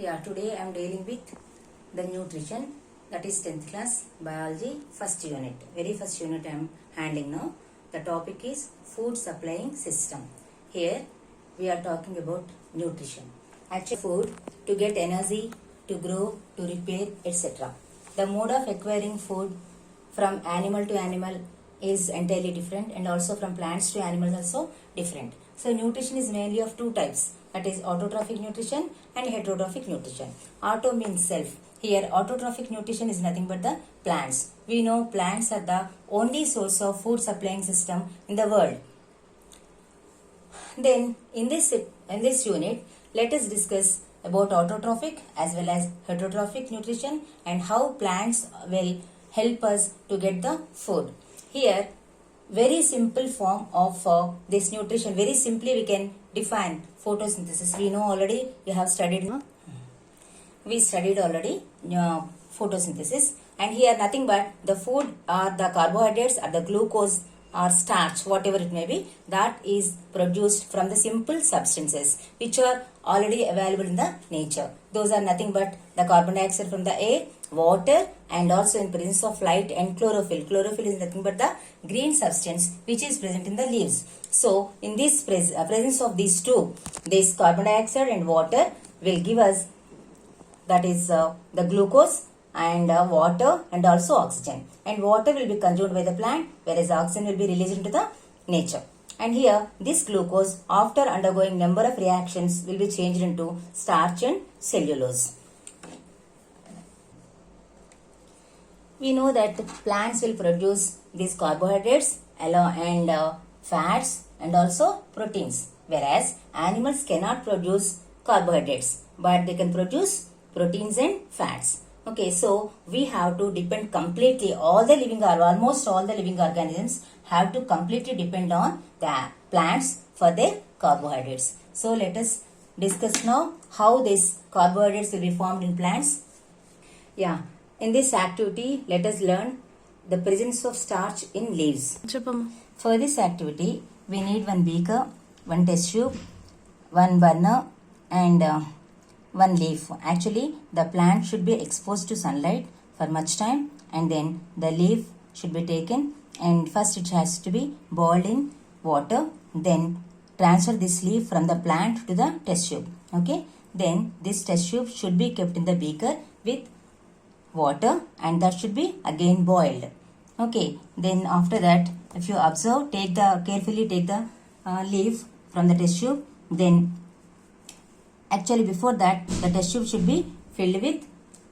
Yeah, today I am dealing with the nutrition, that is 10th class biology first unit. Very first unit I am handling now. The topic is food supplying system. Here we are talking about nutrition. Actually food to get energy, to grow, to repair, etc. The mode of acquiring food from animal to animal is entirely different, and also from plants to animals also different. So nutrition is mainly of two types, that is autotrophic nutrition and heterotrophic nutrition. Auto means self. Here autotrophic nutrition is nothing but the plants. We know plants are the only source of food supplying system in the world. Then in this unit, let us discuss about autotrophic as well as heterotrophic nutrition and how plants will help us to get the food. Here, very simple form of this nutrition. Very simply we can define photosynthesis. We know already, we have studied. We studied already photosynthesis, and here nothing but the food or the carbohydrates or the glucose or starch, whatever it may be, that is produced from the simple substances which are already available in the nature. Those are nothing but the carbon dioxide from the air, water, and also in presence of light and chlorophyll. Chlorophyll is nothing but the green substance which is present in the leaves. So in this presence of these two, this carbon dioxide and water will give us, that is the glucose and water and also oxygen. And water will be consumed by the plant, whereas oxygen will be released into the nature. And here this glucose, after undergoing number of reactions, will be changed into starch and cellulose. We know that plants will produce these carbohydrates and fats and also proteins, whereas animals cannot produce carbohydrates, but they can produce proteins and fats. Okay, so we have to depend completely, almost all the living organisms have to completely depend on the plants for their carbohydrates. So let us discuss now how these carbohydrates will be formed in plants. Yeah, in this activity, let us learn the presence of starch in leaves. For this activity, we need one beaker, one test tube, one burner, and one leaf. Actually, the plant should be exposed to sunlight for much time, and then the leaf should be taken, and first it has to be boiled in water, then transfer this leaf from the plant to the test tube. Okay, then this test tube should be kept in the beaker with water, and that should be again boiled. Okay, then after that, if you observe, carefully take the leaf from the test tube. Then actually before that, the test tube should be filled with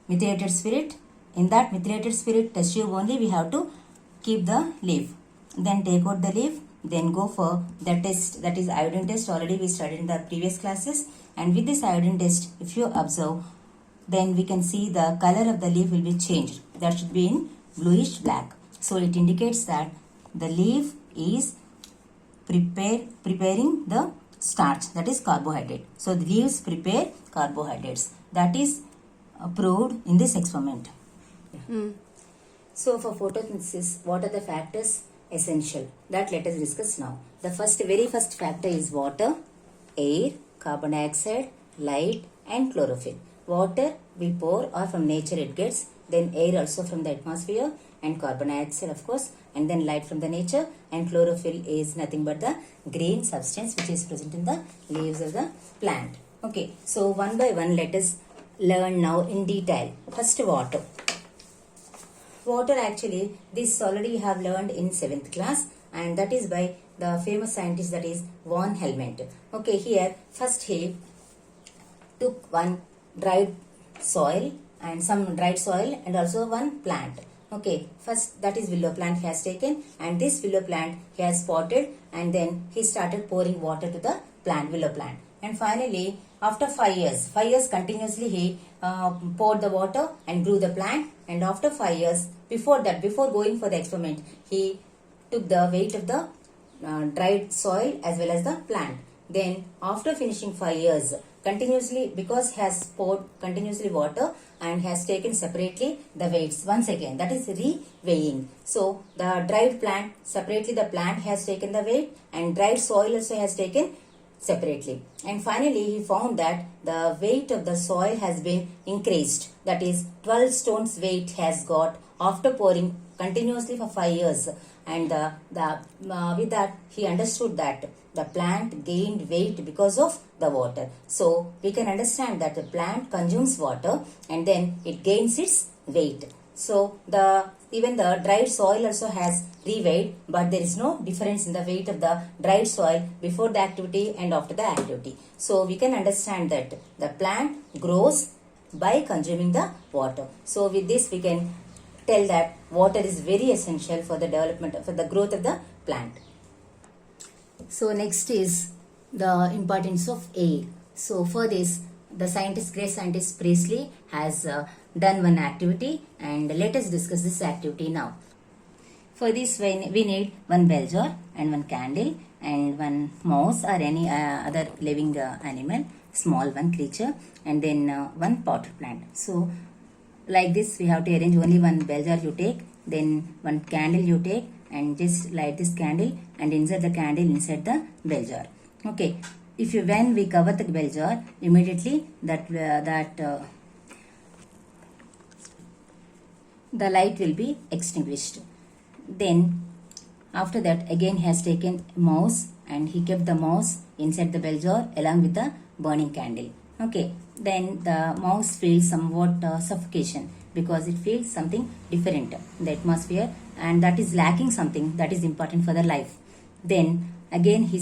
methylated spirit. In that methylated spirit test tube only we have to keep the leaf. Then take out the leaf, then go for the test, that is iodine test. Already we studied in the previous classes. And with this iodine test, if you observe, then we can see the color of the leaf will be changed. That should be in bluish black. So it indicates that the leaf is preparing the starch, that is carbohydrate. So the leaves prepare carbohydrates. That is proved in this experiment. So for photosynthesis, what are the factors essential? That let us discuss now. The very first factor is water, air, carbon dioxide, light, and chlorophyll. Water we pour, or from nature it gets, then air also from the atmosphere, and carbon dioxide of course, and then light from the nature, and chlorophyll is nothing but the green substance which is present in the leaves of the plant. Okay, so one by one let us learn now in detail. First, water. Water, actually this already you have learned in 7th class, and that is by the famous scientist, that is von Helmont. Okay, here first he took one dried soil and also one plant. Okay, first that is willow plant he has taken, and this willow plant he has potted, and then he started pouring water to the willow plant. And finally, after 5 years continuously he poured the water and grew the plant. And after 5 years, before going for the experiment, he took the weight of the dried soil as well as the plant. Then after finishing 5 years, continuously, because he has poured continuously water and has taken separately the weights once again, that is re-weighing. So the dried plant, separately the plant has taken the weight, and dried soil also has taken separately. And finally, he found that the weight of the soil has been increased. That is, 12 stones weight has got after pouring continuously for 5 years. And with that, he understood that the plant gained weight because of the water. So, we can understand that the plant consumes water and then it gains its weight. So, even the dried soil also has reweighed, but there is no difference in the weight of the dried soil before the activity and after the activity. So, we can understand that the plant grows by consuming the water. So, with this we can tell that water is very essential for the development, for the growth of the plant. So, next is the importance of air. So, for this, the great scientist Priestley has done one activity, and let us discuss this activity now. For this, we need one bell jar and one candle and one mouse or any other living animal, small one creature, and then one potted plant. So, like this, we have to arrange only one bell jar you take, then one candle you take, and just light this candle and insert the candle inside the bell jar. Okay. When we cover the bell jar, immediately the light will be extinguished. Then after that, again he has taken mouse and he kept the mouse inside the bell jar along with the burning candle. Okay. Then the mouse feels somewhat suffocation because it feels something different in the atmosphere, and that is lacking something that is important for the life. Then again he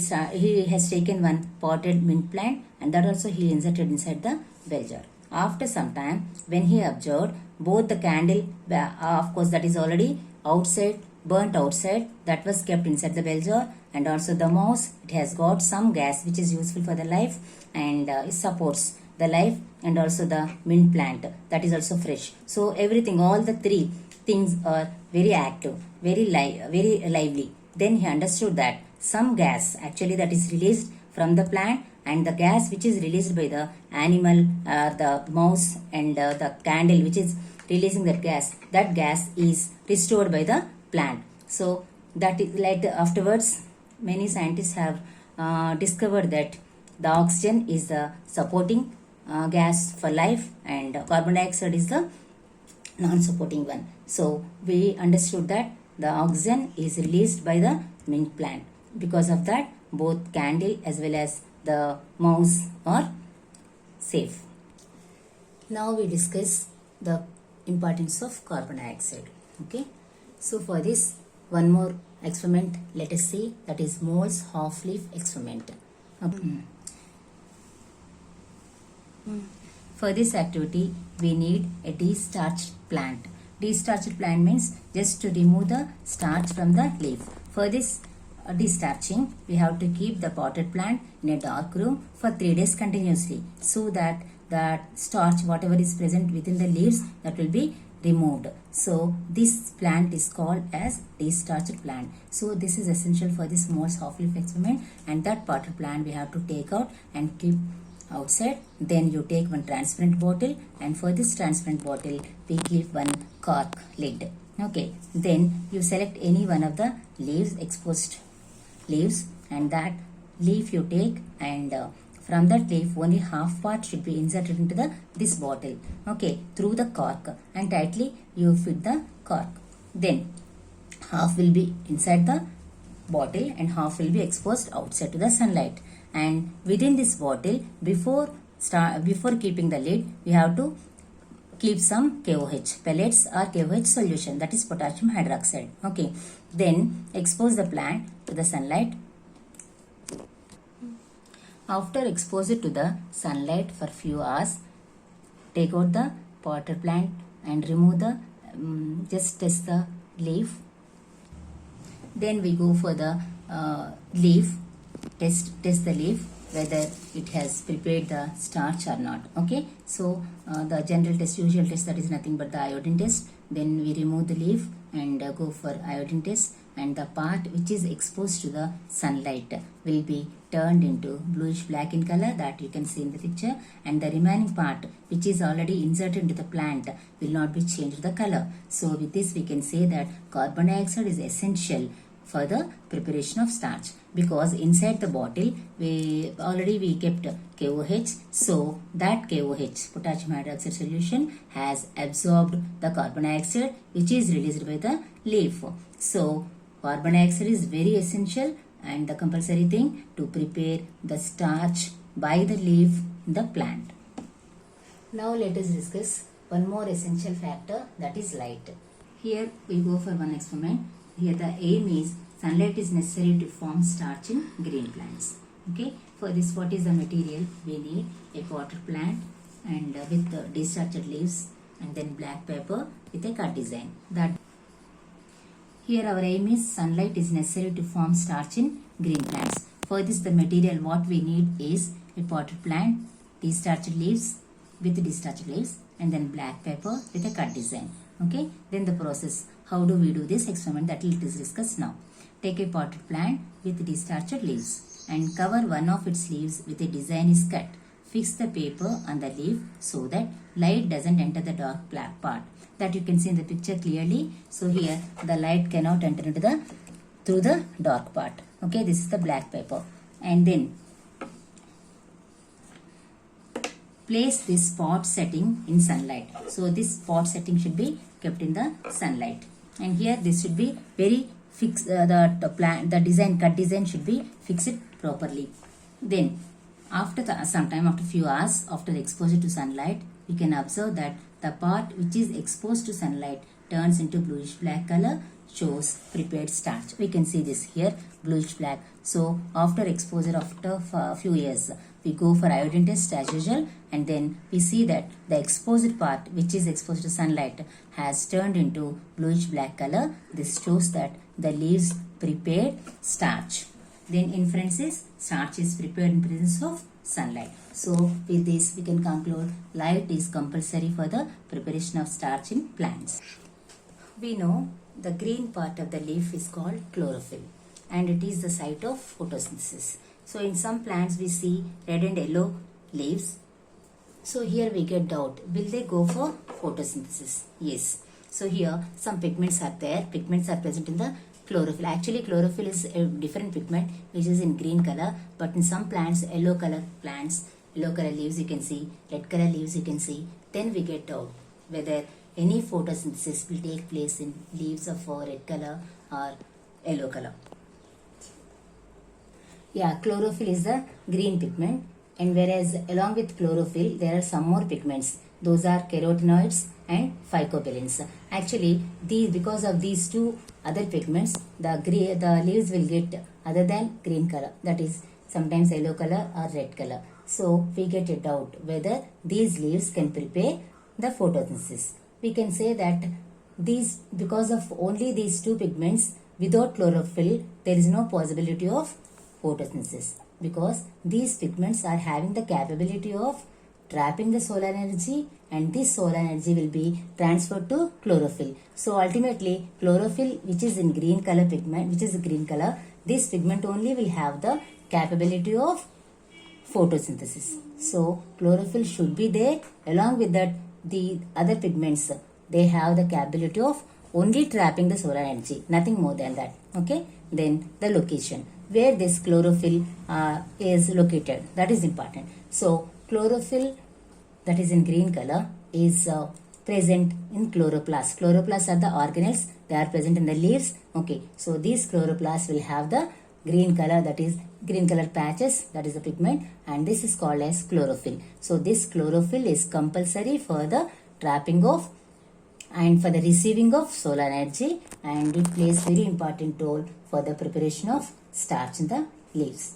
has taken one potted mint plant, and that also he inserted inside the bell jar. After some time, when he observed both the candle, of course that is already outside, burnt outside, that was kept inside the bell jar, and also the mouse, it has got some gas which is useful for the life, and it supports the life, and also the mint plant, that is also fresh. So everything, all the three things are very active, very lively. Then he understood that some gas actually that is released from the plant, and the gas which is released by the animal, the mouse, and the candle which is releasing that gas is restored by the plant. So that is like afterwards many scientists have discovered that the oxygen is the supporting gas for life, and carbon dioxide is the non-supporting one. So we understood that the oxygen is released by the mint plant. Because of that, both candle as well as the mouse are safe. Now we discuss the importance of carbon dioxide. Okay. So for this, one more experiment let us see, that is Moll's half-leaf experiment. For this activity, we need a de-starched plant. De-starched plant means just to remove the starch from the leaf. For this de-starching, we have to keep the potted plant in a dark room for 3 days continuously, so that the starch, whatever is present within the leaves, that will be removed. So this plant is called as de-starched plant. So this is essential for this Moll's half-leaf experiment, and that potted plant we have to take out and keep outside. Then you take one transparent bottle, and for this transparent bottle we give one cork lid. Okay. Then you select any one of the leaves, exposed leaves, and that leaf you take, and from that leaf only half part should be inserted into this bottle. Okay, through the cork, and tightly you fit the cork. Then half will be inside the bottle and half will be exposed outside to the sunlight. And within this bottle, before keeping the lid, we have to keep some KOH pellets or KOH solution, that is potassium hydroxide. Okay. Then expose the plant to the sunlight. After expose it to the sunlight for few hours, take out the potted plant and remove the just test the leaf. Then we go for the leaf, test the leaf whether it has prepared the starch or not. Okay, so the general test, usual test, that is nothing but the iodine test. Then we remove the leaf and go for iodine test, and the part which is exposed to the sunlight will be turned into bluish black in color, that you can see in the picture, and the remaining part which is already inserted into the plant will not be changed the color. So with this we can say that carbon dioxide is essential for the preparation of starch, because inside the bottle we kept KOH, so that KOH, potassium hydroxide solution, has absorbed the carbon dioxide which is released by the leaf. So carbon dioxide is very essential and the compulsory thing to prepare the starch by the leaf in the plant. Now let us discuss one more essential factor, that is light. Here we go for one experiment. Here the aim is sunlight is necessary to form starch in green plants. Okay, for this what is the material? We need a water plant and with discharged leaves and then black paper with a cut design. That here our aim is sunlight is necessary to form starch in green plants. For this the material what we need is a potted plant, discharged leaves with discharged leaves and then black paper with a cut design. Okay, then the process, how do we do this experiment, that will discuss now. Take a potted plant with discharged leaves and cover one of its leaves with a design is cut. Fix the paper on the leaf so that light doesn't enter the dark black part. That you can see in the picture clearly. So here the light cannot enter into through the dark part. Okay, this is the black paper. And then place this pot setting in sunlight. So this pot setting should be kept in the sunlight. And here this should be very fixed. The design, cut design should be fixed properly. Then after sometime after few hours after the exposure to sunlight, we can observe that the part which is exposed to sunlight turns into bluish black color, shows prepared starch. We can see this here, bluish black. So after exposure after a few years, we go for iodine test as usual, and then we see that the exposed part which is exposed to sunlight has turned into bluish black color. This shows that the leaves prepared starch. Then inferences, starch is prepared in presence of sunlight. So with this we can conclude light is compulsory for the preparation of starch in plants. We know the green part of the leaf is called chlorophyll and it is the site of photosynthesis. So in some plants we see red and yellow leaves. So here we get doubt, will they go for photosynthesis? Yes. So here some pigments are there. Pigments are present in the chlorophyll. Actually chlorophyll is a different pigment which is in green color, but in some plants, yellow color leaves you can see, red color leaves you can see. Then we get doubt whether any photosynthesis will take place in leaves of red color or yellow color. Yeah, chlorophyll is the green pigment, and whereas along with chlorophyll there are some more pigments. Those are carotenoids and phycobilins. Actually, because of these two other pigments, the leaves will get other than green color, that is sometimes yellow color or red color. So we get a doubt whether these leaves can prepare the photosynthesis. We can say that because of only these two pigments, without chlorophyll there is no possibility of photosynthesis, because these pigments are having the capability of trapping the solar energy, and this solar energy will be transferred to chlorophyll. So ultimately chlorophyll, which is in green color pigment, which is green color, this pigment only will have the capability of photosynthesis. So chlorophyll should be there. Along with that, the other pigments, they have the capability of only trapping the solar energy, nothing more than that. Okay, then the location where this chlorophyll is located, that is important. So chlorophyll, that is in green color, is present in chloroplasts. Chloroplasts are the organelles, they are present in the leaves. Okay, so these chloroplasts will have the green color, that is green color patches, that is the pigment, and this is called as chlorophyll. So this chlorophyll is compulsory for the trapping of and for the receiving of solar energy, and it plays very important role for the preparation of starch in the leaves.